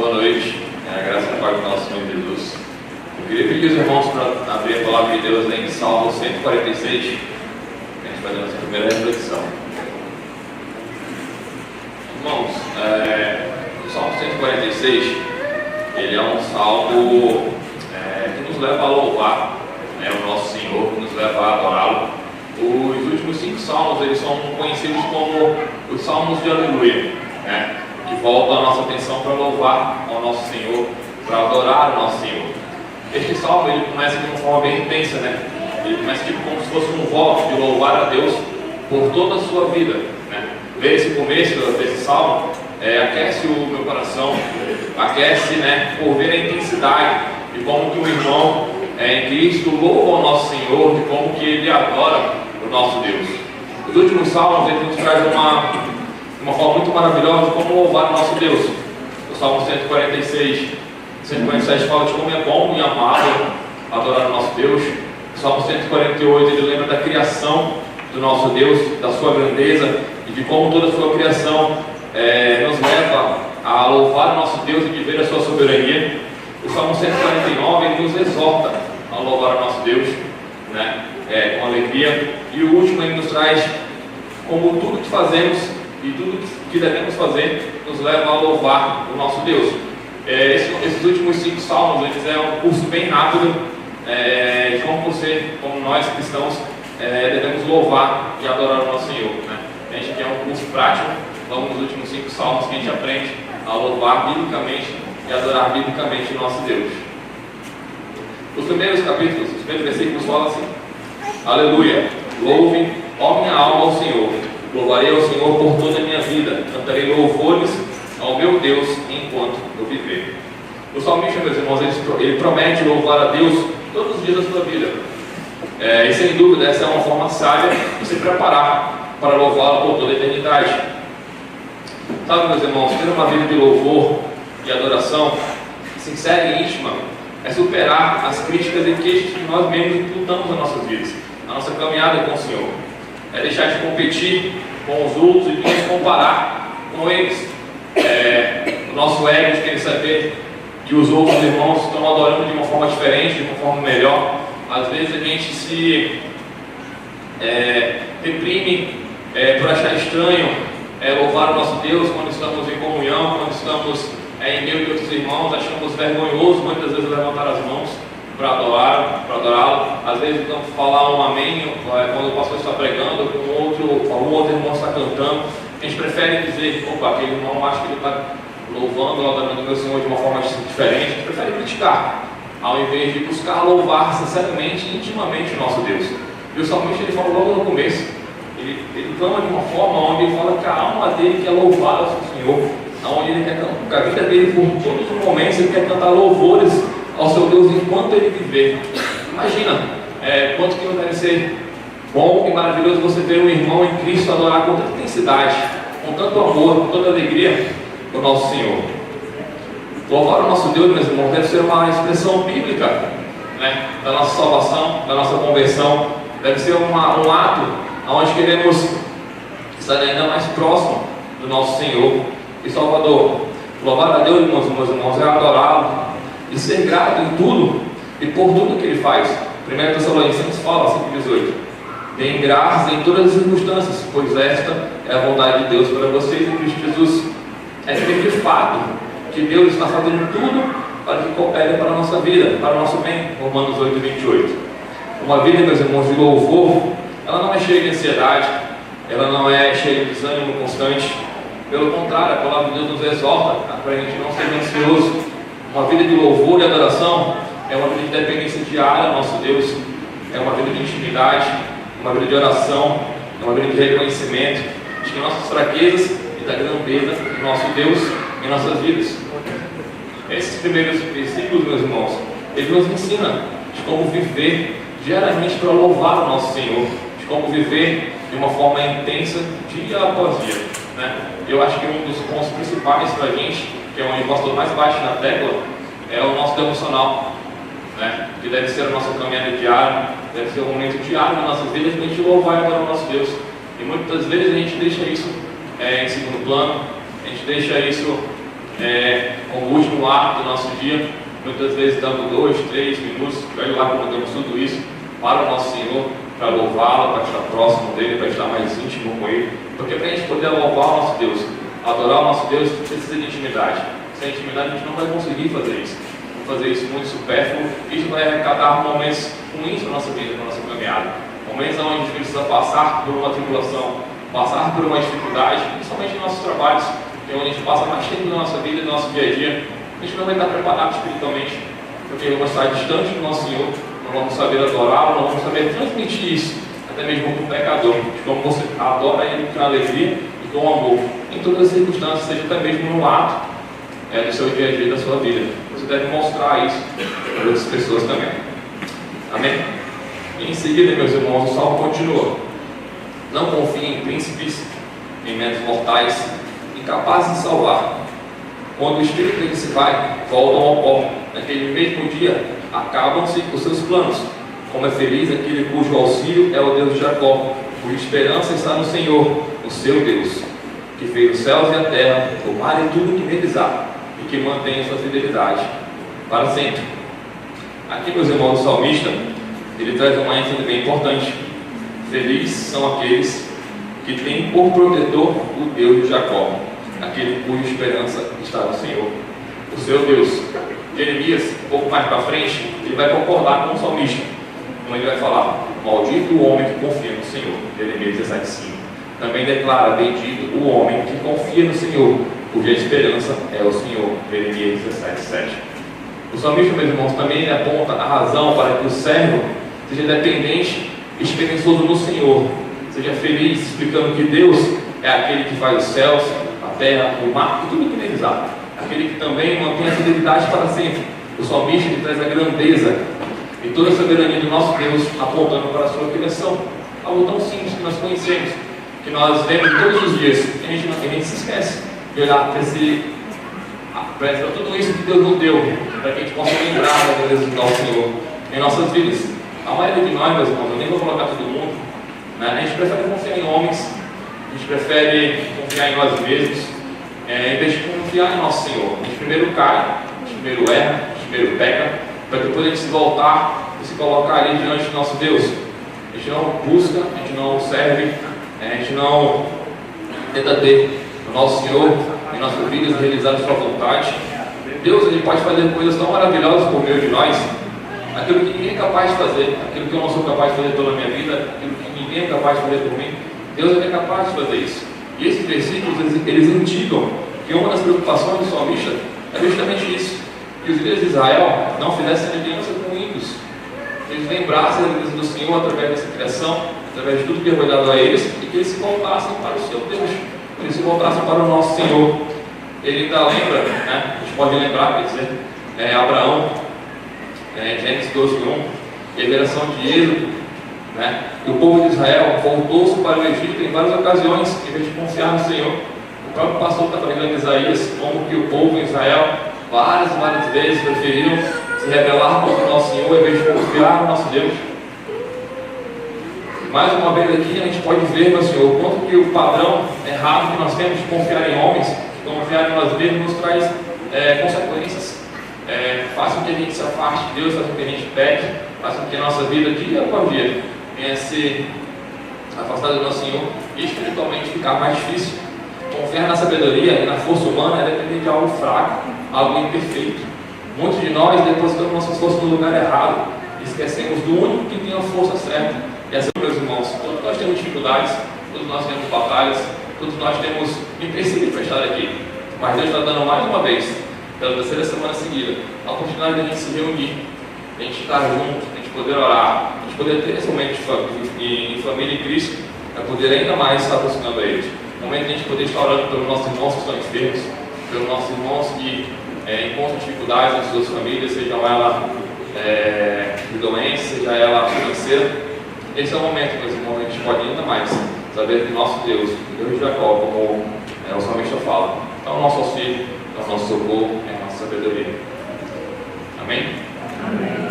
Boa noite, graças a Pai do nosso Senhor Jesus. Eu queria pedir os irmãos para abrir a palavra de Deus em Salmo 146, a gente vai dar nossa primeira reflexão. Irmãos, o Salmo 146, ele é um salmo que nos leva a louvar o nosso Senhor, que nos leva a adorá-lo. Os últimos 5 salmos, eles são conhecidos como os salmos de aleluia, que voltam a nossa atenção para louvar ao nosso Senhor, para adorar ao nosso Senhor. Este salmo, ele começa de uma forma bem intensa, Ele começa como se fosse um voto de louvar a Deus por toda a sua vida, Ver esse começo desse salmo aquece o meu coração, aquece, por ver a intensidade de como que o irmão em Cristo louva ao nosso Senhor, de como que ele adora o nosso Deus. Os últimos salmos, ele nos traz uma forma muito maravilhosa de como louvar o nosso Deus. O Salmo 147 fala de como é bom e amável adorar o nosso Deus. O Salmo 148, ele lembra da criação do nosso Deus, da sua grandeza e de como toda a sua criação nos leva a louvar o nosso Deus e viver a sua soberania. O Salmo 149, ele nos exorta a louvar o nosso Deus, com alegria. E o último, ele nos traz como tudo que fazemos e tudo que devemos fazer nos leva a louvar o nosso Deus. Esses últimos 5 salmos, eles é um curso bem rápido de como nós cristãos devemos louvar e adorar o nosso Senhor. A gente quer um curso prático, vamos nos últimos 5 salmos que a gente aprende a louvar biblicamente e adorar biblicamente o nosso Deus. Os primeiros capítulos, os primeiros versículos falam assim: Aleluia, louve, ó minha alma, ao Senhor. Louvarei ao Senhor por toda a minha vida, cantarei louvores ao meu Deus enquanto eu viver. O salmista, meus irmãos, ele promete louvar a Deus todos os dias da sua vida. E sem dúvida, essa é uma forma sábia de se preparar para louvá-lo por toda a eternidade. Sabe, meus irmãos, ter uma vida de louvor e adoração sincera e íntima é superar as críticas e queixas que nós mesmos lutamos nas nossas vidas, na nossa caminhada com o Senhor. É deixar de competir com os outros e de nos comparar com eles. O nosso ego de querer saber que os outros irmãos estão adorando de uma forma diferente, de uma forma melhor. Às vezes a gente se deprime por achar estranho louvar o nosso Deus quando estamos em comunhão, quando estamos em meio de outros irmãos. Achamos vergonhoso muitas vezes levantar as mãos para adorá-lo. Às vezes não falar um amém quando o pastor está pregando, algum outro irmão está cantando. A gente prefere dizer: opa, aquele irmão acho que ele está louvando, adorando o meu Senhor de uma forma diferente. A gente prefere criticar, ao invés de buscar louvar sinceramente e intimamente o nosso Deus. E o salmista, ele fala logo no começo, ele clama de uma forma onde ele fala que a alma dele quer louvar ao seu Senhor, onde ele quer cantar, a vida dele, por todos os momentos, ele quer cantar louvores ao seu Deus enquanto ele viver. Imagina quanto que não deve ser bom e maravilhoso você ver um irmão em Cristo adorar com tanta intensidade, com tanto amor, com toda alegria o nosso Senhor. Louvar o nosso Deus, meus irmãos, deve ser uma expressão bíblica da nossa salvação, da nossa conversão. Deve ser um ato onde queremos estar ainda mais próximo do nosso Senhor e Salvador. Louvar a Deus, meus irmãos, é adorá-lo e ser grato em tudo e por tudo que Ele faz. 1 Tessalonicenses fala, 5:18: deem graças em todas as circunstâncias, pois esta é a vontade de Deus para vocês em Cristo Jesus. É crer de fato que Deus está fazendo tudo para que coopere para a nossa vida, para o nosso bem. Romanos 8:28. Uma vida, meus irmãos, de louvor, ela não é cheia de ansiedade, ela não é cheia de desânimo constante. Pelo contrário, a palavra de Deus nos exorta para a gente não ser ansioso. Uma vida de louvor e adoração é uma vida de dependência diária ao nosso Deus, é uma vida de intimidade, uma vida de oração, é uma vida de reconhecimento de nossas fraquezas e da grandeza do nosso Deus em nossas vidas. Esses primeiros versículos, meus irmãos, eles nos ensinam de como viver diariamente para louvar o nosso Senhor, de como viver de uma forma intensa, dia após dia. Eu acho que um dos pontos principais para a gente, que é onde o pastor mais bate na tecla, é o nosso devocional, que deve ser a nossa caminhada diária, deve ser um momento diário nas nossas vidas para a gente louvar e adorar o nosso Deus. E muitas vezes a gente deixa isso em segundo plano, a gente deixa isso como último ato do nosso dia, muitas vezes dando 2, 3 minutos, olha lá como damos tudo isso para o nosso Senhor, para louvá-lo, para estar próximo dele, para estar mais íntimo com ele, porque para a gente poder louvar o nosso Deus, adorar o nosso Deus, precisa de intimidade. Sem intimidade a gente não vai conseguir fazer isso. Fazer isso muito supérfluo, isso vai arrecadar momentos ruins na nossa vida, na nossa caminhada. Momentos onde a gente precisa passar por uma tribulação, passar por uma dificuldade, principalmente em nossos trabalhos, que é onde a gente passa mais tempo na nossa vida, no nosso dia a dia. A gente não vai estar preparado espiritualmente, porque vamos estar distante do nosso Senhor, não vamos saber adorá-lo, não vamos saber transmitir isso, até mesmo para o pecador, de como você adora ele com alegria e com amor, em todas as circunstâncias, seja até mesmo no ato do seu dia a dia, da sua vida. Você deve mostrar isso para outras pessoas também. Amém? E em seguida, meus irmãos, o salmo continua. Não confiem em príncipes, em meros mortais, incapazes de salvar. Quando o espírito dele se vai, voltam ao pó. Naquele mesmo dia, acabam-se os seus planos. Como é feliz aquele cujo auxílio é o Deus de Jacó, cuja esperança está no Senhor, o seu Deus, que fez os céus e a terra, o mar e tudo que neles há, e que mantém a sua fidelidade para sempre. Aqui, meus irmãos, o salmista, ele traz uma ênfase bem importante. Felizes são aqueles que têm por protetor o Deus de Jacó, aquele cuja esperança está no Senhor, o seu Deus. Jeremias, um pouco mais para frente, ele vai concordar com o salmista, como ele vai falar: maldito o homem que confia no Senhor. Jeremias 17:5. Também declara: bendito o homem que confia no Senhor, cuja esperança é o Senhor. Jeremias 17:7. O salmista, meus irmãos, também aponta a razão para que o servo seja dependente e esperançoso no Senhor, seja feliz, explicando que Deus é aquele que faz os céus, a terra, o mar e tudo que neles há, aquele que também mantém a fidelidade para sempre. O salmista ele traz a grandeza e toda a soberania do nosso Deus, apontando para a sua criação, algo tão simples que nós conhecemos, que nós vemos todos os dias, e a gente se esquece de olhar para tudo isso que Deus nos deu, para que a gente possa lembrar da grandeza do nosso Senhor em nossas vidas. A maioria de nós, meus irmãos, eu nem vou colocar todo mundo, né? A gente prefere confiar em homens, a gente prefere confiar em nós mesmos, em vez de confiar em nosso Senhor. A gente primeiro cai, a gente primeiro erra, a gente primeiro peca, para depois a gente se voltar e se colocar ali diante do nosso Deus. A gente não busca, a gente não serve, a gente não tenta ter o nosso Senhor em nossas vidas, realizar a sua vontade. Deus ele pode fazer coisas tão maravilhosas por meio de nós, aquilo que ninguém é capaz de fazer, aquilo que eu não sou capaz de fazer pela minha vida, aquilo que ninguém é capaz de fazer por mim. Deus é capaz de fazer isso. E esses versículos eles indicam que uma das preocupações do salmista é justamente isso: que os líderes de Israel não fizessem aliança com ímpios, eles lembrassem da grandeza do Senhor através dessa criação, através de tudo que foi dado a eles, e que eles se voltassem para o seu Deus, que eles se voltassem para o nosso Senhor. Ele ainda lembra, né? A gente pode lembrar, quer dizer, Abraão, Gênesis 12:1, e a geração de Êxodo, né? E o povo de Israel voltou-se para o Egito em várias ocasiões, em vez de confiar no Senhor. O próprio pastor está pregando em Isaías, como que o povo de Israel várias vezes preferiram se rebelar contra o nosso Senhor, em vez de confiar no nosso Deus. Mais uma vez aqui a gente pode ver, meu Senhor, o quanto que o padrão errado que nós temos de confiar em homens, de confiar em nós mesmos, nos traz consequências. Faz com que a gente se afaste de Deus, faz com que a gente peque, faz com que a nossa vida, dia após dia, venha a ser afastada do nosso Senhor e espiritualmente ficar mais difícil. Confiar na sabedoria e na força humana é depender de algo fraco, algo imperfeito. Muitos de nós depositamos nossas forças no lugar errado e esquecemos do único que tem a força certa. E assim, meus irmãos, todos nós temos dificuldades, todos nós temos batalhas, todos nós temos empecilhos para estar aqui. Mas Deus está dando mais uma vez, pela terceira semana seguida, a oportunidade de a gente se reunir, de a gente estar junto, de a gente poder orar, de a gente poder ter esse momento em família em Cristo, para poder ainda mais estar aproximando a eles. O momento de a gente poder estar orando pelos nossos irmãos que estão enfermos, pelos nossos irmãos que encontram dificuldades nas suas famílias, seja ela de doença, seja ela financeira. Esse é o momento, meus irmãos, que a gente pode ainda mais saber que nosso Deus, o Deus de Jacó, como o salmista fala, é o nosso auxílio, é o nosso socorro, é a nossa sabedoria. Amém? Amém.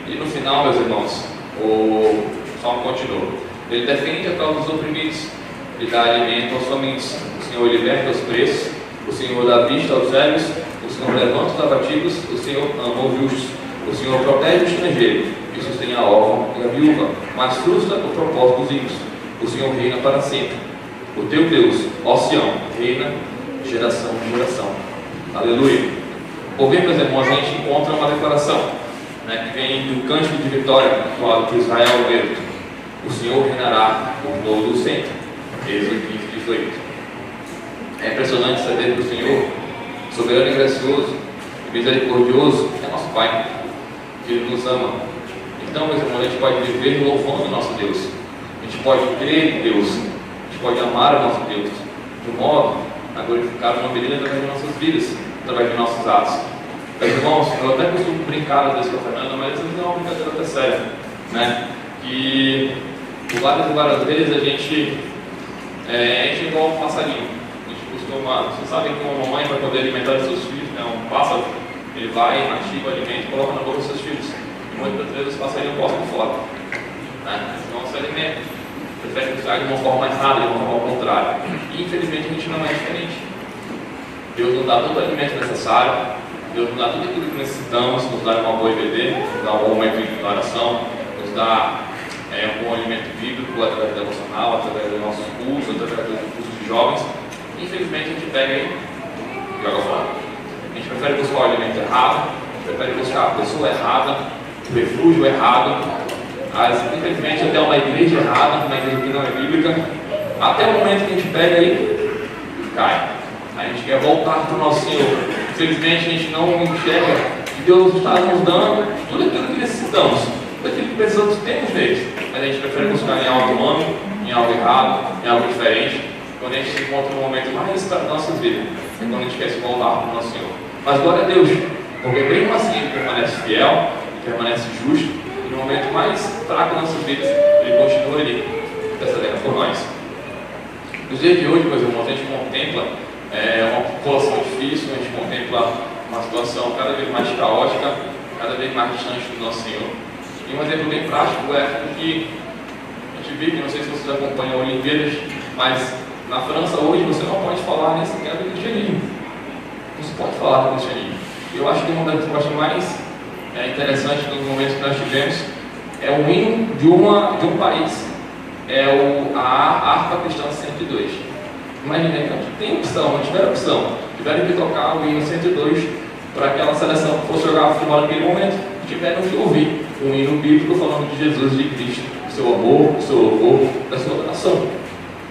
E no final, meus irmãos, o salmo continua. Ele defende a causa dos oprimidos, ele dá alimento aos famintos. O Senhor liberta os presos O Senhor dá vista aos cegos, o Senhor levanta os abatidos, o Senhor ama os justos. O Senhor protege o estrangeiro e sustém a órfã e a viúva, mas frustra o propósito dos ímpios. O Senhor reina para sempre. O teu Deus, ó Sião, reina geração em geração. Aleluia. Por bem, meus irmãos, a gente encontra uma declaração, né, que vem do cântico de vitória, falado por Israel mesmo. O Senhor reinará por todo o sempre. Êxodo 15, 18. É impressionante saber que o Senhor, soberano e gracioso e misericordioso, é nosso Pai, que Ele nos ama. Então, meus irmãos, a gente pode viver louvando o nosso Deus. A gente pode crer em Deus. A gente pode amar o nosso Deus de modo a glorificar o nome dele através de nossas vidas, através de nossos atos. Meus irmãos, eu até costumo brincar às vezes com a Fernanda, mas isso não é uma brincadeira até séria, né? Que por várias e várias vezes a gente é igual um passarinho. A gente costuma, vocês sabem que uma mãe, para poder alimentar os seus filhos, né, um pássaro, ele vai, mastiga o alimento e coloca na boca dos seus filhos. E muitas vezes os passarinhos postam fora, né? Eles não se alimentam, preferem usar de uma forma mais rápida, de uma forma ao contrário. E infelizmente a gente não é diferente. Deus nos dá todo o alimento necessário, Deus nos dá tudo aquilo que necessitamos, nos dá uma boa IBD, nos dá um bom momento de oração, nos dá um bom alimento bíblico através do devocional, através dos nossos cursos, através dos cursos de jovens. Infelizmente a gente pega e joga fora. A gente prefere buscar o alimento errado, prefere buscar a pessoa errada, o refúgio errado, infelizmente até uma igreja errada, uma igreja que não é bíblica, até o momento que a gente pega e cai. A gente quer voltar para o nosso Senhor. Infelizmente a gente não enxerga que Deus está nos dando tudo aquilo que necessitamos, tudo aquilo que precisamos temos nele, mas a gente prefere buscar em algo humano, em algo errado, em algo diferente, quando a gente se encontra no momento mais para a nossa vida, é quando a gente quer se voltar para o nosso Senhor. Mas glória a Deus, porque bem assim ele permanece fiel, permanece justo, e no momento mais fraco das nossas vidas, ele continua ali, intercedendo por nós. Nos dias de hoje, meus irmãos, a gente contempla uma população difícil, a gente contempla uma situação cada vez mais caótica, cada vez mais distante do nosso Senhor. E um exemplo bem prático é aquilo que a gente vive, não sei se vocês acompanham Olimpíadas, mas na França hoje você não pode falar nem sequer do cristianismo. Não se pode falar do cristianismo. Eu acho que uma das respostas mais interessantes nos momentos que nós tivemos é o hino de um país, a harpa cristã 102. Imagina, então, tem opção, não tiveram opção, tiveram que tocar o hino 102 para aquela seleção que fosse jogar futebol naquele momento, tiveram que ouvir um hino bíblico falando de Jesus e de Cristo, do seu amor, do seu louvor, da sua adoração.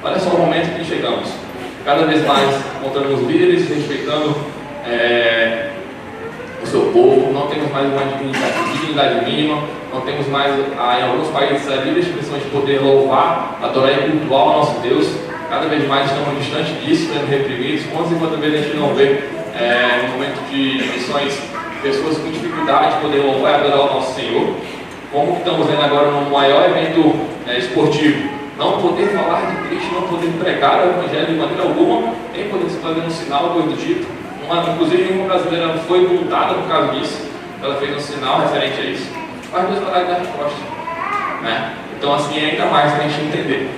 Olha só o momento que chegamos. Cada vez mais encontramos líderes respeitando o seu povo, não temos mais uma dignidade mínima, não temos mais, em alguns países, a livre expressão de poder louvar, adorar e cultuar o nosso Deus. Cada vez mais estamos distantes disso, sendo reprimidos. Quantas vezes a gente não vê, no momento de missões, pessoas com dificuldade de poder louvar e adorar o nosso Senhor? Como que estamos vendo agora no maior evento esportivo? Não poder falar de Cristo, não poder pregar o Evangelho de maneira alguma, nem poder se fazer um sinal, coisa do tipo. Inclusive, uma brasileira foi multada por causa disso. Ela fez um sinal referente a isso. Mas Deus vai lá e dá a resposta, né? Então, assim, ainda mais para a gente entender.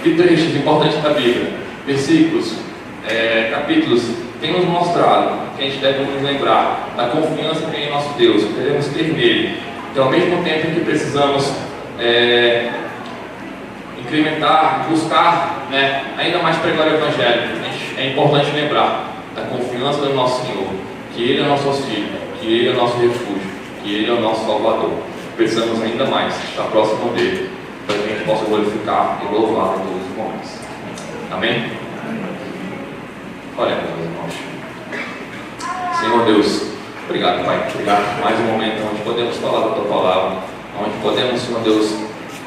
Que trechos importantes da Bíblia, versículos, capítulos, tem nos mostrado que a gente deve nos lembrar da confiança que tem em nosso Deus, que devemos ter nele. Então, ao mesmo tempo que precisamos incrementar, buscar, né, ainda mais pregar o Evangelho, é importante lembrar da confiança do nosso Senhor, que Ele é o nosso auxílio, que Ele é o nosso refúgio, que Ele é o nosso Salvador. Precisamos ainda mais estar próximo dele, para que a gente possa glorificar e louvar em todos os momentos. Amém? Olha, meus irmãos. Senhor Deus, obrigado, Pai. Obrigado por mais um momento onde podemos falar da Tua Palavra, onde podemos, Senhor Deus,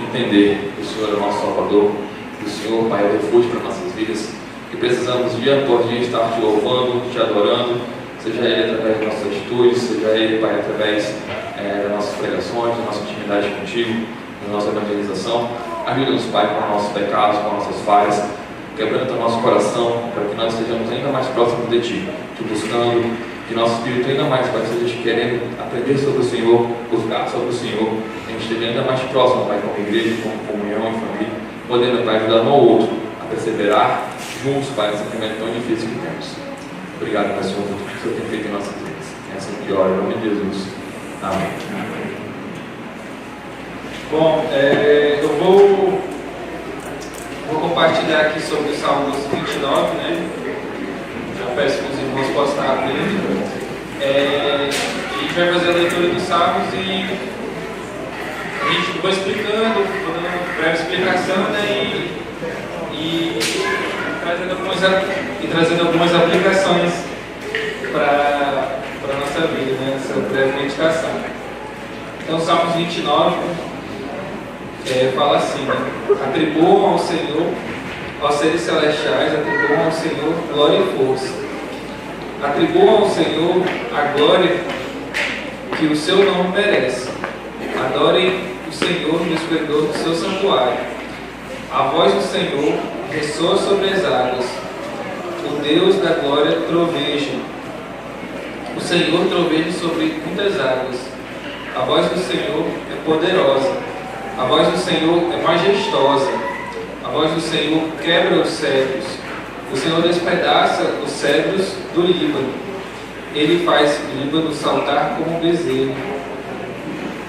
entender que o Senhor é o nosso Salvador, que o Senhor, Pai, é o refúgio para nossas vidas, que precisamos dia após dia estar Te louvando, Te adorando, seja Ele através das nossas atitudes, seja Ele, Pai, através das nossas pregações, da nossa intimidade contigo, da nossa evangelização. Ajuda-nos, Pai, com os nossos pecados, com as nossas falhas, quebranta o nosso coração, para que nós estejamos ainda mais próximos de Ti, Te buscando, que nosso espírito ainda mais, Pai, seja Te querendo aprender sobre o Senhor, buscar sobre o Senhor, que a gente esteja ainda mais próximo, Pai, como igreja, como comunhão e família, podendo, Pai, ajudar um ao outro a perseverar, juntos, Pai, nesse momento tão difícil que temos. Obrigado, Pai, Senhor, por tudo que o Senhor tem feito em nossas vidas. É assim que oro, em nome de Jesus. Amém. Bom, eu vou compartilhar aqui sobre o Salmos 29, né? Já peço que os irmãos possam estar abrindo. A gente vai fazer a leitura dos Salmos e a gente vai explicando, dando uma breve explicação, né? E trazendo algumas aplicações para a nossa vida, né? Essa breve meditação. Então, Salmos 29 fala assim, né? Atribuam ao Senhor, aos seres celestiais, atribuam ao Senhor glória e força. Atribuam ao Senhor a glória que o seu nome merece. Adorem o Senhor no esplendor do seu santuário. A voz do Senhor ressoa sobre as águas. O Deus da glória troveja. O Senhor troveja sobre muitas águas. A voz do Senhor é poderosa. A voz do Senhor é majestosa. A voz do Senhor quebra os cedros. O Senhor despedaça os cedros do Líbano. Ele faz o Líbano saltar como um bezerro,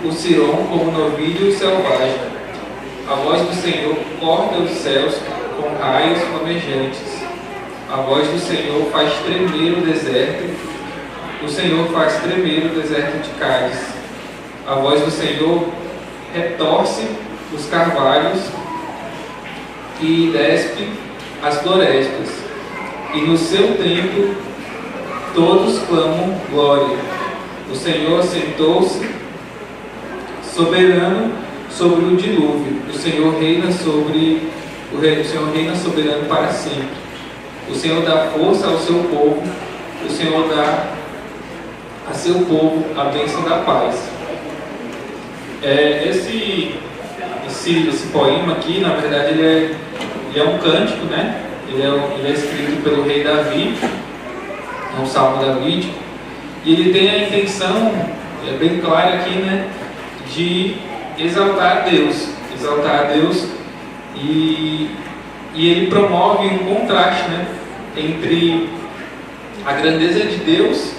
o Sirom como um novilho selvagem. A voz do Senhor corta os céus com raios flamejantes. A voz do Senhor faz tremer o deserto. O Senhor faz tremer o deserto de Cádiz. A voz do Senhor retorce os carvalhos e despe as florestas. E no seu templo todos clamam glória. O Senhor assentou-se soberano sobre o dilúvio. O Senhor reina soberano para sempre. O Senhor dá força ao seu povo. O Senhor dá a seu povo a bênção da paz. Esse poema aqui, na verdade, ele é um cântico, né? Ele é escrito pelo rei Davi, é um salmo davídico, e ele tem a intenção, é bem clara aqui, né? De exaltar a Deus, e ele promove um contraste, né? Entre a grandeza de Deus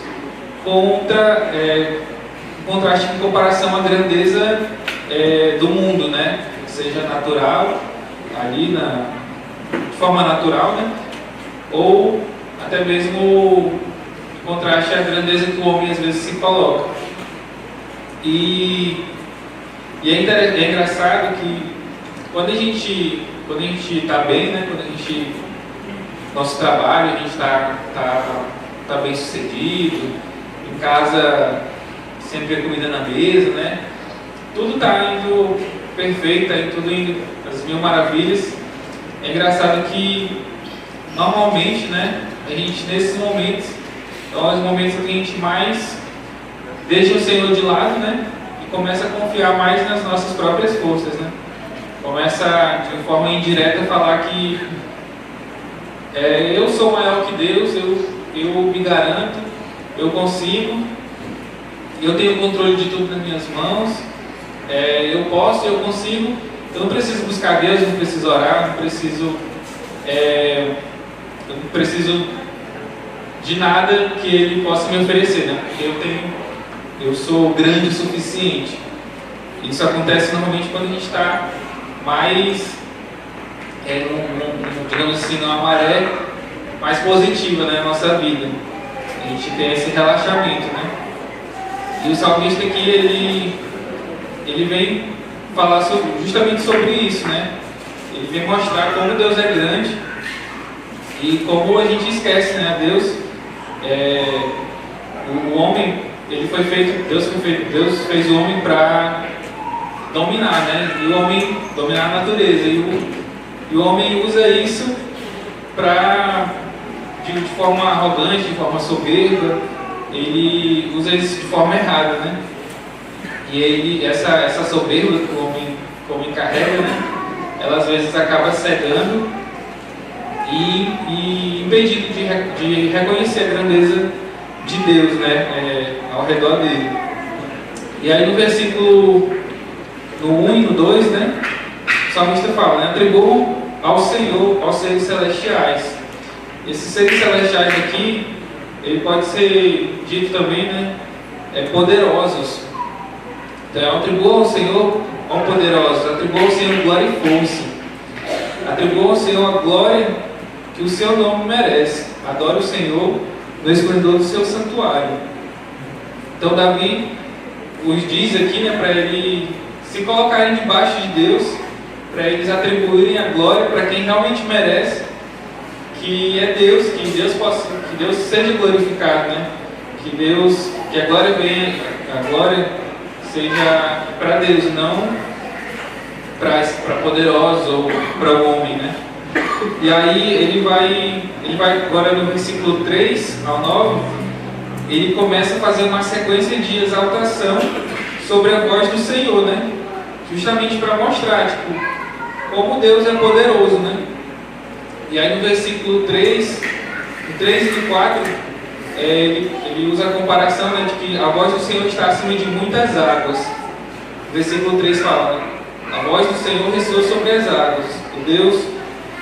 contra contraste em comparação à grandeza do mundo, né? Seja natural, ali de forma natural, né? Ou até mesmo contraste à grandeza que o homem às vezes se coloca. E é engraçado que quando a gente está bem, né? Nosso trabalho, a gente está bem sucedido, em casa sempre a comida na mesa, né? Tudo está indo perfeito, está tudo indo às mil maravilhas. É engraçado que normalmente, né? A gente nesses momentos são os momentos que a gente mais deixa o Senhor de lado, né? E começa a confiar mais nas nossas próprias forças, né? Começa de forma indireta a falar que eu sou maior que Deus, eu me garanto, eu consigo, eu tenho controle de tudo nas minhas mãos, eu posso, eu consigo, eu não preciso buscar Deus, eu não preciso orar, eu não preciso de nada que Ele possa me oferecer, né? Porque eu sou grande o suficiente. Isso acontece normalmente quando a gente está mais, digamos assim, numa maré mais positiva, né, na nossa vida. A gente tem esse relaxamento, né? E o salmista aqui, ele vem falar justamente sobre isso, né? Ele vem mostrar como Deus é grande e como a gente esquece, né? O homem, Deus fez o homem para dominar, né? E o homem dominar a natureza. E o homem usa isso de forma arrogante, de forma soberba. Ele usa isso de forma errada, né? E essa soberba que o homem carrega, né? Ela às vezes acaba cegando e impedindo de reconhecer a grandeza de Deus, né? Ao redor dele. E aí no versículo no 1 e no 2, né? O salmista fala, né? Atribuam ao Senhor, aos seres celestiais. Esses seres celestiais aqui, ele pode ser dito também, né? Poderosos. Então, atribua ao Senhor, ó poderosos, atribua ao Senhor glória e força. Atribua ao Senhor a glória que o seu nome merece. Adore o Senhor no esplendor do seu santuário. Então, Davi os diz aqui, né, para eles se colocarem debaixo de Deus, para eles atribuírem a glória para quem realmente merece, que é Deus, que Deus seja glorificado, né? Que a glória venha, a glória seja para Deus, não para poderosos ou para o homem, né? E aí ele vai agora no versículo 3 ao 9, ele começa a fazer uma sequência de exaltação sobre a voz do Senhor, né? Justamente para mostrar, tipo, como Deus é poderoso, né? E aí no versículo 3, no 3 e no 4, ele usa a comparação, né, de que a voz do Senhor está acima de muitas águas. O versículo 3 fala, né? A voz do Senhor ressoa sobre as águas, o Deus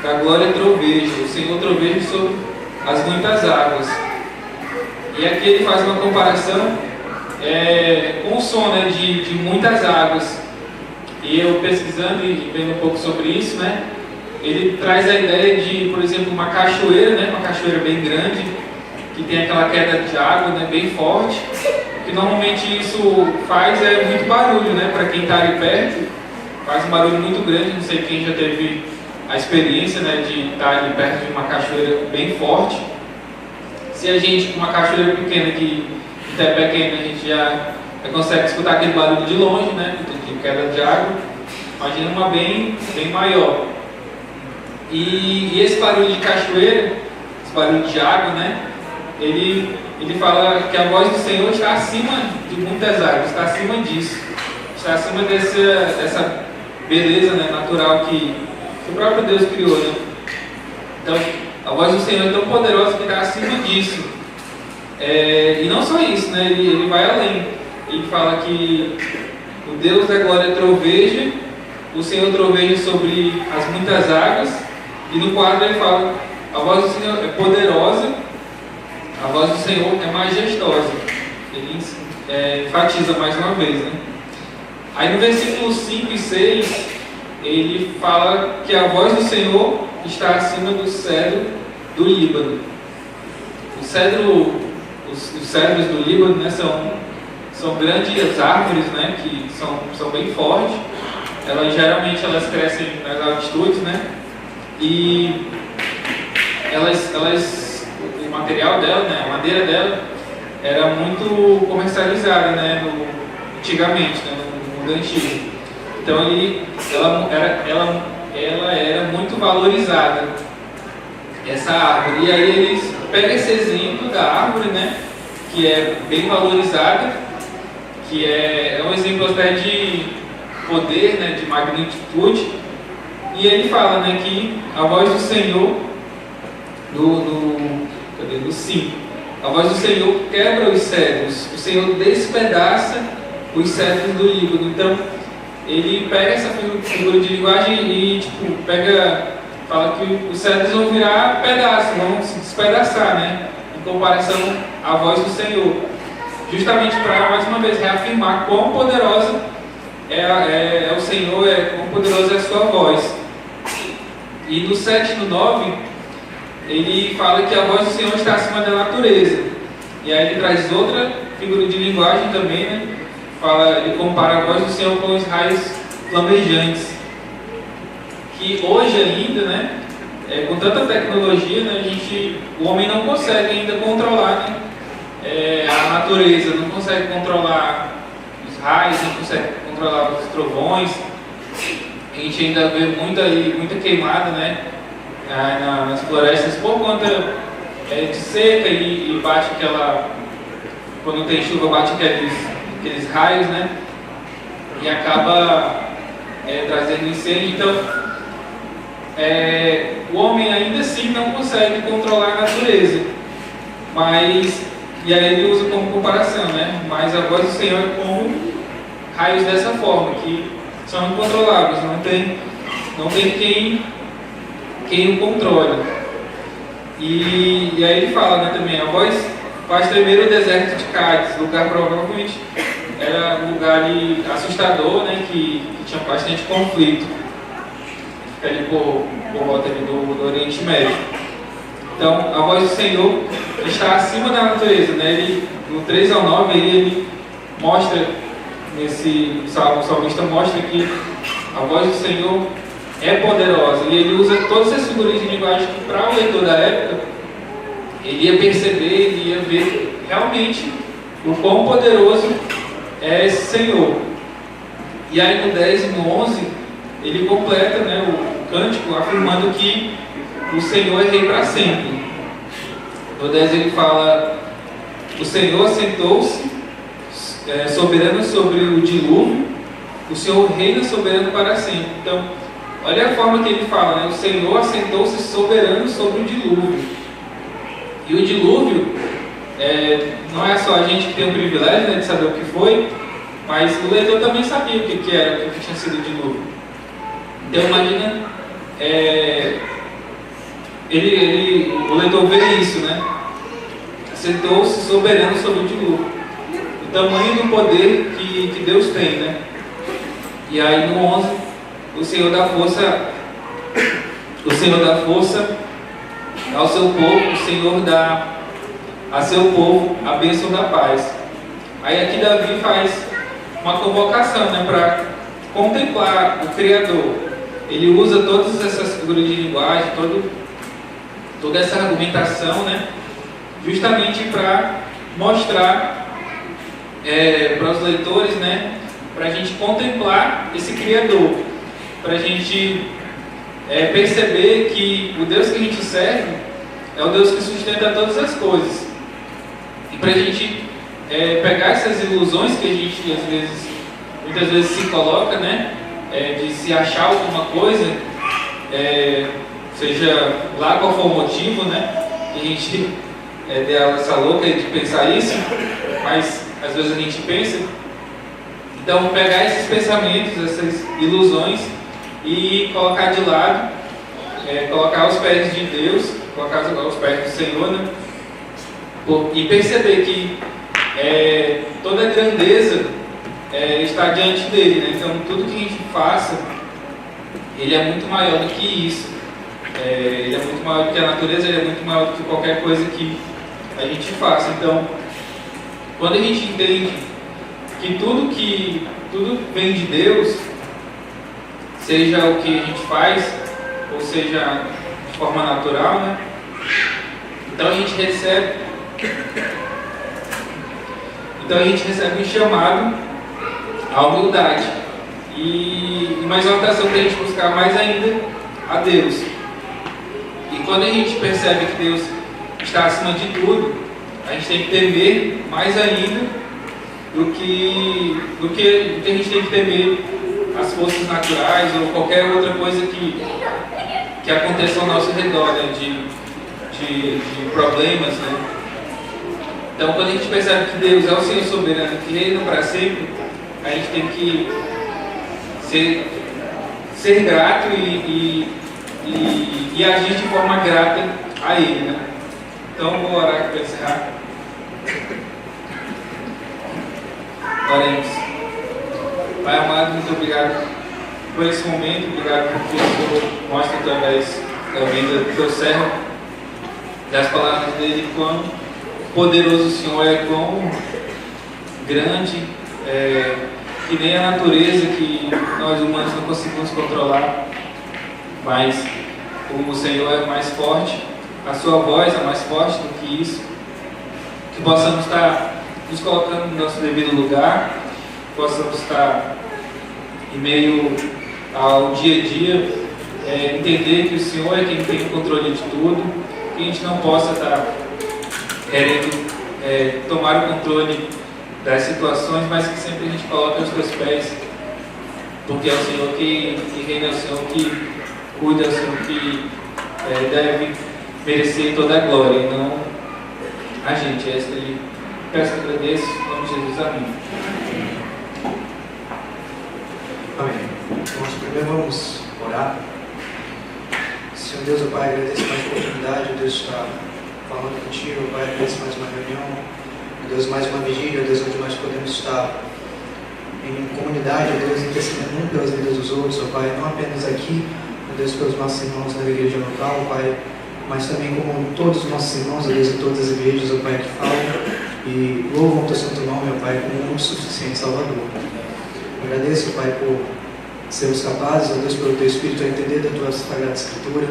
da glória troveja, o Senhor troveja sobre as muitas águas. E aqui ele faz uma comparação com o som, né, de muitas águas. E eu pesquisando e vendo um pouco sobre isso, né, ele traz a ideia de, por exemplo, uma cachoeira, né, uma cachoeira bem grande, que tem aquela queda de água, né, bem forte, que normalmente isso faz muito barulho, né, para quem está ali perto, faz um barulho muito grande. Não sei quem já teve a experiência, né, de estar ali perto de uma cachoeira bem forte. Se a gente, com uma cachoeira pequena, que até pequena, a gente já consegue escutar aquele barulho de longe, né, de queda de água, imagina uma bem maior. E esse barulho de cachoeira, esse barulho de água, né, ele fala que a voz do Senhor está acima de muitas águas, está acima disso, está acima dessa beleza, né, natural que o próprio Deus criou, né? Então, a voz do Senhor é tão poderosa que está acima disso. E não só isso, né? Ele vai além. Ele fala que o Deus da glória troveja, o Senhor troveja sobre as muitas águas. E no quadro ele fala, a voz do Senhor é poderosa, a voz do Senhor é majestosa. Ele enfatiza mais uma vez, né? Aí no versículo 5 e 6, ele fala que a voz do Senhor está acima do cedro do Líbano. Os cedros do Líbano, né, são grandes árvores, né, que são bem fortes. Geralmente elas crescem nas altitudes, né, e o material dela, né, a madeira dela, era muito comercializada, né, antigamente, né, no mundo antigo. Então ela era muito valorizada, essa árvore. E aí eles pegam esse exemplo da árvore, né, que é bem valorizada, que é um exemplo até de poder, né, de magnitude. E ele fala, né, que a voz do Senhor, do 5, a voz do Senhor quebra os cedros, o Senhor despedaça os cedros do Líbano. Então, ele pega essa figura de linguagem e fala que os cedros vão virar pedaços, vão se despedaçar, né, em comparação à voz do Senhor, justamente para, mais uma vez, reafirmar quão poderosa é o Senhor, quão poderosa é a sua voz. E no 7 e no 9, ele fala que a voz do Senhor está acima da natureza. E aí ele traz outra figura de linguagem também, né? Ele compara a voz do Senhor com os raios flamejantes. Que hoje ainda, né, com tanta tecnologia, né, o homem não consegue ainda controlar, né, a natureza, não consegue controlar os raios, não consegue controlar os trovões. A gente ainda vê muita queimada, né, nas florestas por conta de seca e bate quando tem chuva, bate aqueles raios, né, e acaba trazendo incêndio. Então, o homem ainda assim não consegue controlar a natureza, e aí ele usa como comparação, né, mas a voz do Senhor é como raios dessa forma, que são incontroláveis, não tem quem o controle. E aí ele fala, né, também, a voz faz tremer o deserto de Cádiz, lugar provavelmente era um lugar ali assustador, né, que tinha bastante conflito. Fica ali por volta ali do Oriente Médio. Então, a voz do Senhor está acima da natureza, né? Ele, no 3 ao 9, ele mostra, nesse salmo, o salmista mostra que a voz do Senhor é poderosa. E ele usa todas essas figuras de linguagem que, para o leitor da época, ele ia perceber, ele ia ver realmente o quão poderoso é esse Senhor. E aí no 10 e no 11, ele completa, né, o cântico afirmando que o Senhor é rei para sempre. No 10 ele fala: o Senhor assentou-se soberano sobre o dilúvio, o Senhor reina soberano para sempre. Então, olha a forma que ele fala, né? O Senhor assentou-se soberano sobre o dilúvio. E o dilúvio, não é só a gente que tem o privilégio, né, de saber o que foi, mas o leitor também sabia o que era, o que tinha sido o dilúvio. Então imagina, o leitor vê isso, né? Assentou-se soberano sobre o dilúvio. O tamanho do poder que Deus tem, né? E aí no 11, o Senhor dá força ao seu povo, o Senhor dá a seu povo a bênção da paz. Aí aqui Davi faz uma convocação, né, para contemplar o Criador. Ele usa todas essas figuras de linguagem, toda essa argumentação, né, justamente para mostrar para os leitores, né, para a gente contemplar esse Criador, para a gente perceber que o Deus que a gente serve é o Deus que sustenta todas as coisas. E para a gente pegar essas ilusões que a gente muitas vezes se coloca, né, de se achar alguma coisa, seja lá qual for o motivo, né, que a gente deu essa louca de pensar isso, mas às vezes a gente pensa. Então, pegar esses pensamentos, essas ilusões e colocar de lado, colocar aos pés de Deus, colocar aos pés do Senhor, né, e perceber que toda a grandeza está diante dele, né? Então tudo que a gente faça, ele é muito maior do que isso, ele é muito maior do que a natureza, ele é muito maior do que qualquer coisa que a gente faça. Então, quando a gente entende que tudo vem de Deus, seja o que a gente faz, ou seja de forma natural, né? Então a gente recebe um chamado à humildade e uma exaltação para a gente buscar mais ainda a Deus. E quando a gente percebe que Deus está acima de tudo, a gente tem que temer mais ainda do que a gente tem que temer as forças naturais ou qualquer outra coisa que aconteça ao nosso redor, né? de problemas, né? Então, quando a gente percebe que Deus é o Senhor soberano, que reina para sempre, a gente tem que ser grato e agir de forma grata a Ele, né? Então, vou orar aqui para encerrar. Oremos. Pai amado, muito obrigado por esse momento, obrigado porque o Senhor mostra através da vida do teu servo, das palavras dele, quão poderoso o Senhor é, quão grande, que nem a natureza que nós humanos não conseguimos controlar, mas como o Senhor é mais forte, a sua voz é mais forte do que isso, que possamos estar nos colocando no nosso devido lugar, possamos estar em meio ao dia a dia, entender que o Senhor é quem tem o controle de tudo, que a gente não possa estar querendo tomar o controle das situações, mas que sempre a gente coloque aos teus pés, porque é o Senhor que reina, é o Senhor que cuida, é o Senhor que deve merecer toda a glória, e não a gente. Esta aí, peço e agradeço, em nome de Jesus, amém. Amém. Então, primeiro vamos orar. Senhor Deus, ó Pai, agradeço mais a oportunidade, ó Deus, estar falando contigo, ó Pai, agradeço mais uma reunião, ó Deus, mais uma vigília, ó Deus, onde nós podemos estar em comunidade, ó Deus, intercedendo um pelas vidas dos outros, ó Pai, não apenas aqui, ó Deus, pelos nossos irmãos na igreja local, ó Pai, mas também como todos os nossos irmãos, ó Deus, em todas as igrejas, ó Pai, que falam e louvam o Teu Santo Nome, ó Pai, como um suficiente Salvador. Agradeço, ó Pai, por sermos capazes, ó Deus, pelo Teu Espírito, a entender da Tua Sagrada Escritura,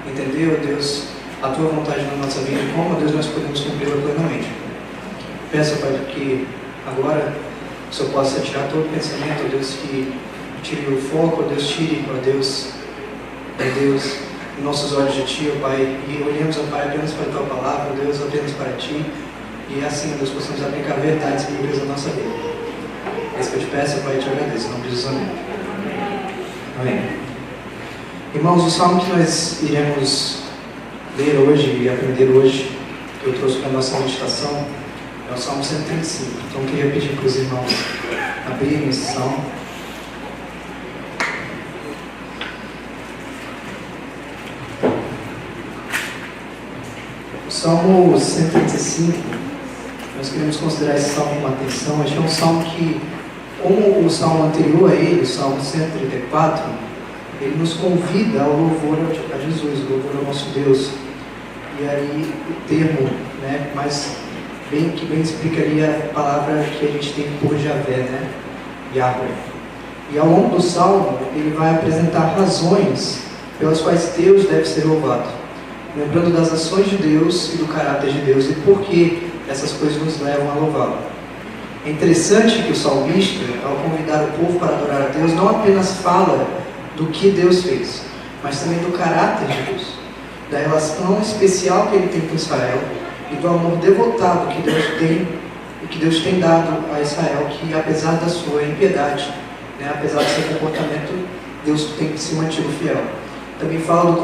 entender, ó Deus, a Tua vontade na nossa vida e como, ó Deus, nós podemos cumpri-la plenamente. Peço, ó Pai, que agora o Senhor possa tirar todo pensamento, ó Deus, que tire o foco, ó Deus, tire, ó Deus, nossos olhos de Ti, ó Pai, e olhemos, ó Pai, apenas para a Tua Palavra, ó Deus, apenas para Ti, e assim, ó Deus, possamos aplicar verdades bíblicas na nossa vida. É isso que eu te peço, ó Pai, e te agradeço, em nome de Jesus, amém. Amém. Irmãos, o salmo que nós iremos ler hoje e aprender hoje, que eu trouxe para a nossa meditação, é o Salmo 135. Então eu queria pedir para os irmãos abrirem esse salmo. O Salmo 135, nós queremos considerar esse salmo com atenção. Este é um salmo que, como o salmo anterior a ele, o Salmo 134, ele nos convida ao louvor a Jesus, o louvor ao nosso Deus. E aí o termo, né, que bem explicaria a palavra que a gente tem por Javé, né? Yahweh. E ao longo do salmo, ele vai apresentar razões pelas quais Deus deve ser louvado, lembrando das ações de Deus e do caráter de Deus e por que essas coisas nos levam a louvá-lo. É interessante que o salmista, ao convidar o povo para adorar a Deus, não apenas fala do que Deus fez, mas também do caráter de Deus, da relação especial que ele tem com Israel e do amor devotado que Deus tem dado a Israel, que apesar da sua impiedade, né, apesar do seu comportamento, Deus tem se mantido fiel. Também fala do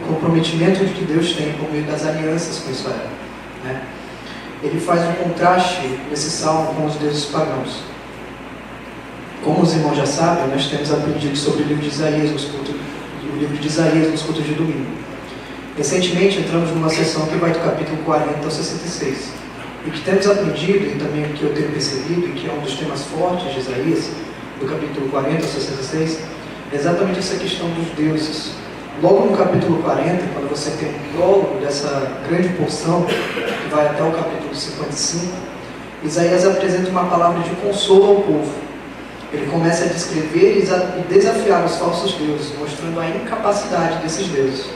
comprometimento que Deus tem por meio das alianças com Israel, né? Ele faz um contraste nesse salmo com os deuses pagãos. Como os irmãos já sabem, nós temos aprendido sobre o livro de Isaías nos cultos de domingo. Recentemente entramos numa sessão que vai do capítulo 40 ao 66. E o que temos aprendido, e também o que eu tenho percebido, e que é um dos temas fortes de Isaías, do capítulo 40 ao 66, é exatamente essa questão dos deuses. Logo no capítulo 40, quando você tem um prólogo dessa grande porção, que vai até o capítulo 55, Isaías apresenta uma palavra de consolo ao povo. Ele começa a descrever e desafiar os falsos deuses, mostrando a incapacidade desses deuses.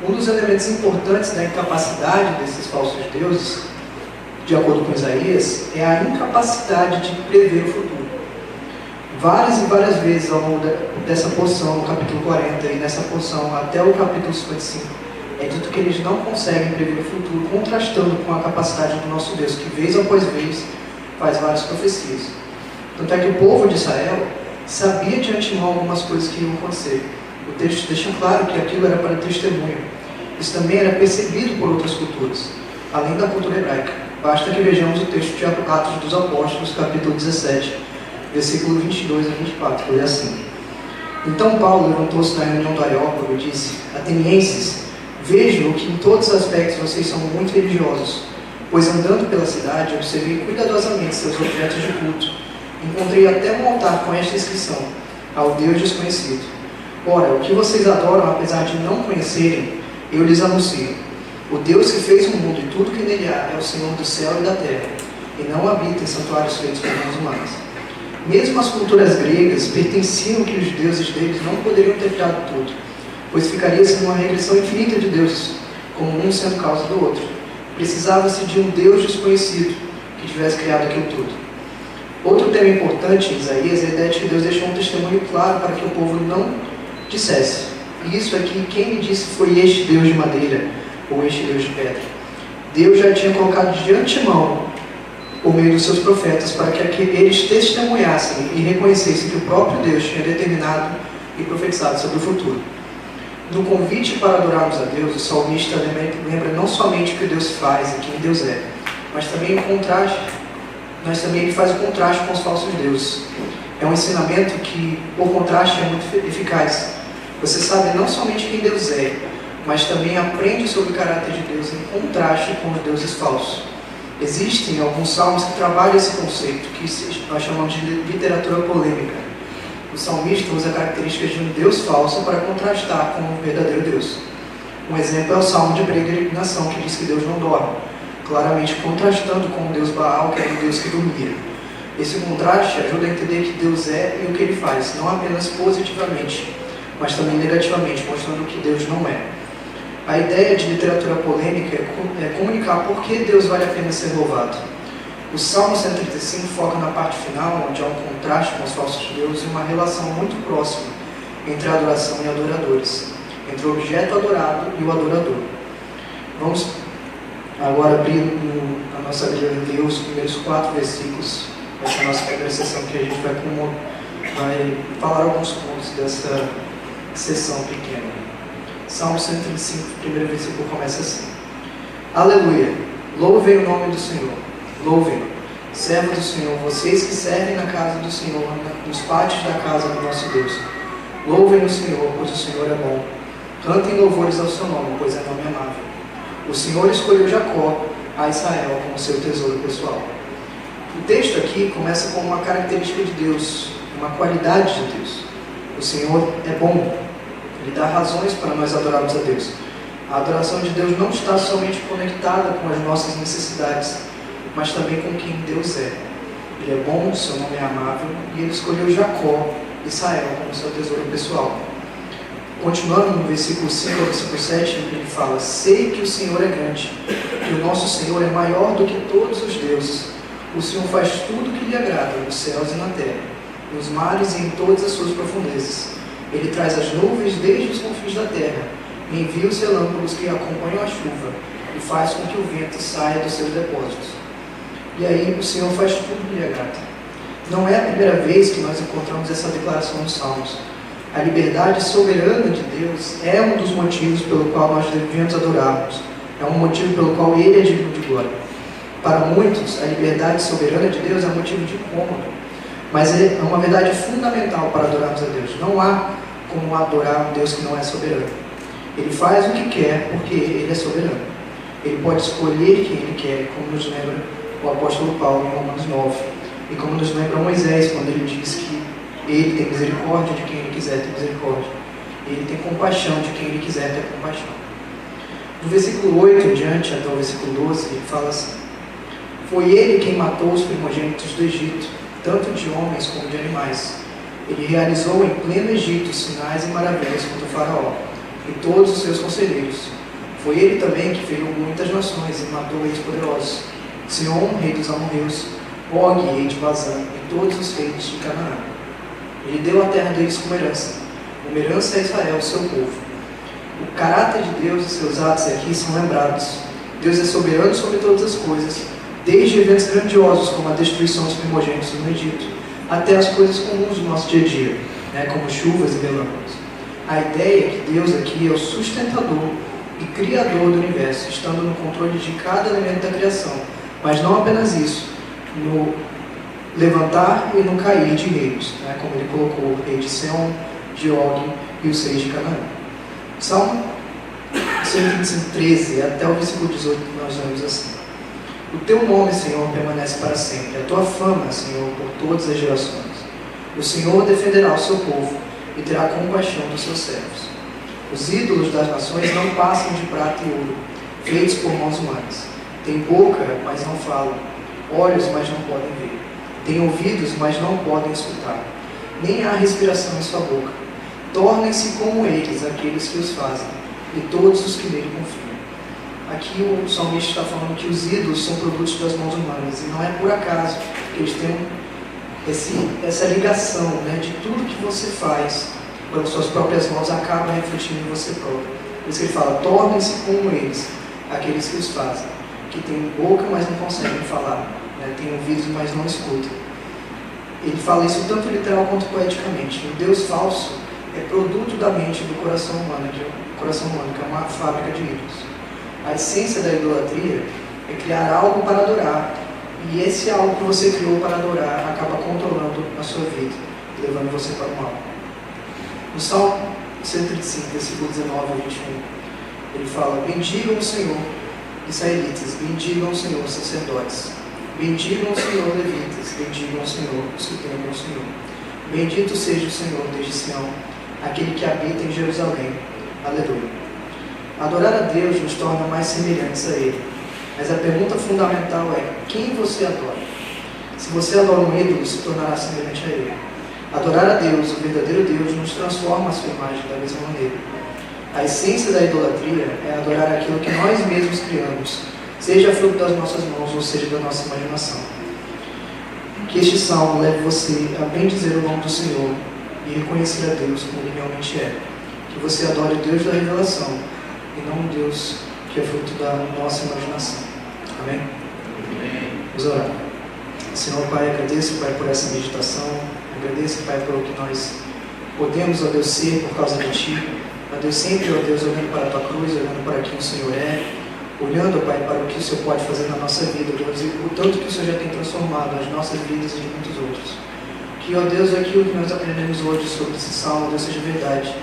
Um dos elementos importantes da incapacidade desses falsos deuses, de acordo com Isaías, é a incapacidade de prever o futuro. Várias e várias vezes ao longo dessa porção, no capítulo 40 e nessa porção até o capítulo 55, é dito que eles não conseguem prever o futuro, contrastando com a capacidade do nosso Deus, que vez após vez faz várias profecias. Tanto é que o povo de Israel sabia de antemão algumas coisas que iam acontecer. O texto deixa claro que aquilo era para testemunho. Isso também era percebido por outras culturas, além da cultura hebraica. Basta que vejamos o texto de Atos dos Apóstolos, capítulo 17, versículo 22 a 24, que é assim: Então Paulo levantou-se na reunião do Areópago e disse: Atenienses, vejo que em todos os aspectos vocês são muito religiosos, pois andando pela cidade observei cuidadosamente seus objetos de culto. Encontrei até um altar com esta inscrição: ao Deus desconhecido. Ora, o que vocês adoram, apesar de não conhecerem, eu lhes anuncio. O Deus que fez o mundo e tudo que nele há é o Senhor do céu e da terra, e não habita em santuários feitos por mãos humanas. Mesmo as culturas gregas pertenciam que os deuses deles não poderiam ter criado tudo, pois ficaria sendo uma regressão infinita de deuses, como um sendo causa do outro. Precisava-se de um Deus desconhecido que tivesse criado aquilo tudo. Outro tema importante em Isaías é a ideia de que Deus deixou um testemunho claro para que o povo não dissesse: e isso aqui, quem me disse foi este Deus de madeira ou este Deus de pedra. Deus já tinha colocado de antemão por meio dos seus profetas para que eles testemunhassem e reconhecessem que o próprio Deus tinha determinado e profetizado sobre o futuro. No convite para adorarmos a Deus, o salmista lembra não somente o que Deus faz e quem Deus é, mas também o contraste. Mas também ele faz o contraste com os falsos deuses. É um ensinamento que, por contraste, é muito eficaz. Você sabe não somente quem Deus é, mas também aprende sobre o caráter de Deus em contraste com os deuses falsos. Existem alguns salmos que trabalham esse conceito, que nós chamamos de literatura polêmica. O salmista usa características de um Deus falso para contrastar com o verdadeiro Deus. Um exemplo é o salmo de peregrinação, que diz que Deus não dorme, claramente contrastando com o Deus Baal, que era o Deus que dormia. Esse contraste ajuda a entender que Deus é e o que Ele faz, não apenas positivamente, mas também negativamente, mostrando que Deus não é. A ideia de literatura polêmica é comunicar por que Deus vale a pena ser louvado. O Salmo 135 foca na parte final, onde há um contraste com os falsos deuses e uma relação muito próxima entre a adoração e adoradores, entre o objeto adorado e o adorador. Vamos agora abrir a nossa Bíblia de Deus, os primeiros 4 versículos. Essa é a nossa primeira sessão, que a gente vai falar alguns pontos dessa sessão pequena. Salmo 135, o primeiro versículo começa assim: Aleluia! Louvem o nome do Senhor. Louvem, servos do Senhor, vocês que servem na casa do Senhor, nos pátios da casa do nosso Deus. Louvem o Senhor, pois o Senhor é bom. Cantem louvores ao seu nome, pois é nome amável. O Senhor escolheu Jacó, a Israel, como seu tesouro pessoal. O texto aqui começa com uma característica de Deus, uma qualidade de Deus. O Senhor é bom. Ele dá razões para nós adorarmos a Deus. A adoração de Deus não está somente conectada com as nossas necessidades, mas também com quem Deus é. Ele é bom, seu nome é amável, e Ele escolheu Jacó, Israel, como seu tesouro pessoal. Continuando no versículo 5 ao versículo 7, ele fala: Sei que o Senhor é grande, que o nosso Senhor é maior do que todos os deuses. O Senhor faz tudo o que lhe agrada, nos céus e na terra, nos mares e em todas as suas profundezas. Ele traz as nuvens desde os confins da terra, e envia os relâmpagos que acompanham a chuva, e faz com que o vento saia dos seus depósitos. E aí o Senhor faz tudo que lhe agrada. Não é a primeira vez que nós encontramos essa declaração nos Salmos. A liberdade soberana de Deus é um dos motivos pelo qual nós devemos adorarmos. É um motivo pelo qual Ele é digno de glória. Para muitos, a liberdade soberana de Deus é motivo de incômodo, mas é uma verdade fundamental para adorarmos a Deus. Não há como adorar um Deus que não é soberano. Ele faz o que quer porque Ele é soberano. Ele pode escolher quem Ele quer, como nos lembra o apóstolo Paulo em Romanos 9. E como nos lembra Moisés, quando ele diz que Ele tem misericórdia de quem Ele quiser ter misericórdia. Ele tem compaixão de quem Ele quiser ter compaixão. Do versículo 8 em diante até o versículo 12, ele fala assim: Foi Ele quem matou os primogênitos do Egito, tanto de homens como de animais. Ele realizou em pleno Egito sinais e maravilhas contra o faraó e todos os seus conselheiros. Foi Ele também que feriu muitas nações e matou reis poderosos: Sihon, rei dos amorreus, Og, rei de Bazã, e todos os reis de Canaã. Ele deu a terra deles como herança. Uma herança é Israel, seu povo. O caráter de Deus e seus atos aqui são lembrados. Deus é soberano sobre todas as coisas, desde eventos grandiosos como a destruição dos primogênitos no Egito, até as coisas comuns do nosso dia a dia, como chuvas e relâmpagos. A ideia é que Deus aqui é o sustentador e criador do universo, estando no controle de cada elemento da criação, mas não apenas isso, no levantar e no cair de reinos, como ele colocou o rei de Sihon, de Og e os reis de Canaã. Salmo 113 até o versículo 18 nós vemos assim: O teu nome, Senhor, permanece para sempre, a tua fama, Senhor, por todas as gerações. O Senhor defenderá o seu povo e terá compaixão dos seus servos. Os ídolos das nações não passam de prata e ouro, feitos por mãos humanas. Têm boca, mas não falam, olhos, mas não podem ver. Têm ouvidos, mas não podem escutar. Nem há respiração em sua boca. Tornem-se como eles, aqueles que os fazem, e todos os que nele confiam. Aqui o salmista está falando que os ídolos são produtos das mãos humanas, e não é por acaso que eles têm essa ligação, de tudo que você faz pelas suas próprias mãos acaba refletindo em você próprio. Por isso que ele fala: tornem-se como eles, aqueles que os fazem, que têm boca, mas não conseguem falar, têm ouvidos, mas não escutam. Ele fala isso tanto literal quanto poeticamente. O Deus falso é produto da mente do coração humano, que é uma fábrica de ídolos. A essência da idolatria é criar algo para adorar, e esse algo que você criou para adorar acaba controlando a sua vida, levando você para o mal. No Salmo 135, versículo 19 a 21, Ele fala: bendigam o Senhor, israelitas, bendigam o Senhor, sacerdotes, bendigam o Senhor, levitas, bendigam o Senhor, os que temem o Senhor. Bendito seja o Senhor desde Sião, aquele que habita em Jerusalém. Aleluia. Adorar a Deus nos torna mais semelhantes a Ele. Mas a pergunta fundamental é: quem você adora? Se você adora um ídolo, se tornará semelhante a Ele. Adorar a Deus, o verdadeiro Deus, nos transforma a sua imagem da mesma maneira. A essência da idolatria é adorar aquilo que nós mesmos criamos, seja fruto das nossas mãos ou seja da nossa imaginação. Que este salmo leve você a bem dizer o nome do Senhor e reconhecer a Deus como Ele realmente é. Que você adore o Deus da revelação e não o Deus que é fruto da nossa imaginação. Amém? Vamos orar. Senhor Pai, agradeço, Pai, por essa meditação. Agradeço, Pai, pelo que nós podemos, ó Deus, ser por causa de Ti. Ó Deus, sempre, ó Deus, olhando para a Tua cruz, olhando para quem o Senhor é, olhando, Pai, para o que o Senhor pode fazer na nossa vida, Deus, e o tanto que o Senhor já tem transformado as nossas vidas e de muitos outros. Que, ó Deus, aquilo que nós aprendemos hoje sobre esse salmo, Deus, seja verdade.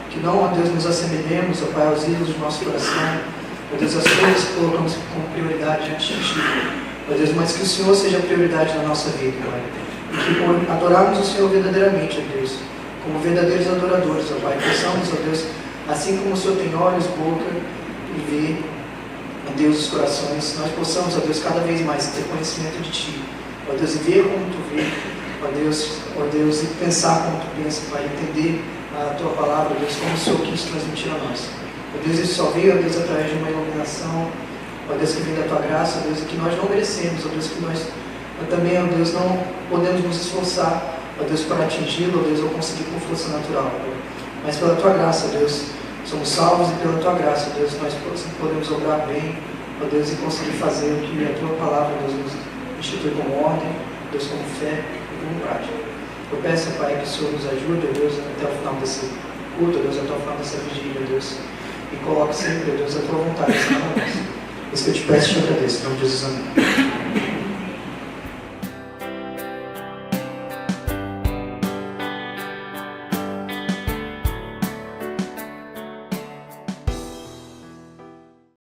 Que não, ó Deus, nos assemelhemos, ó Pai, aos ídolos do nosso coração, ó Deus, as coisas que colocamos como prioridade diante de Ti, ó Deus, mas que o Senhor seja a prioridade na nossa vida, Pai. E que por adorarmos o Senhor verdadeiramente, ó Deus, como verdadeiros adoradores, ó Pai, possamos, ó Deus, assim como o Senhor tem olhos, boca e vê, ó Deus, os corações, nós possamos, ó Deus, cada vez mais ter conhecimento de Ti, ó Deus, e ver como Tu vê, ó Deus, e pensar como Tu pensa, Pai, entender a Tua palavra, ó Deus, como o Senhor quis transmitir a nós. Ó Deus, isso só veio, ó Deus, através de uma iluminação, ó Deus, que vem da Tua graça, ó Deus, e que nós não merecemos, ó Deus, que nós também, ó Deus, não podemos nos esforçar, ó Deus, para atingi-lo, ó Deus, ou conseguir com força natural, ó Deus. Mas pela Tua graça, ó Deus, somos salvos e pela Tua graça, ó Deus, nós podemos obrar bem, ó Deus, e conseguir fazer o que a Tua palavra, Deus, nos institui como ordem, Deus, como fé e como prática. Eu peço, Pai, que o Senhor nos ajude, ó Deus, até o final desse culto, ó Deus, até o final dessa vigília, ó Deus, e coloque sempre, ó Deus, a Tua vontade em cima de nós. Isso que eu te peço e te agradeço, em nome de Jesus, amém.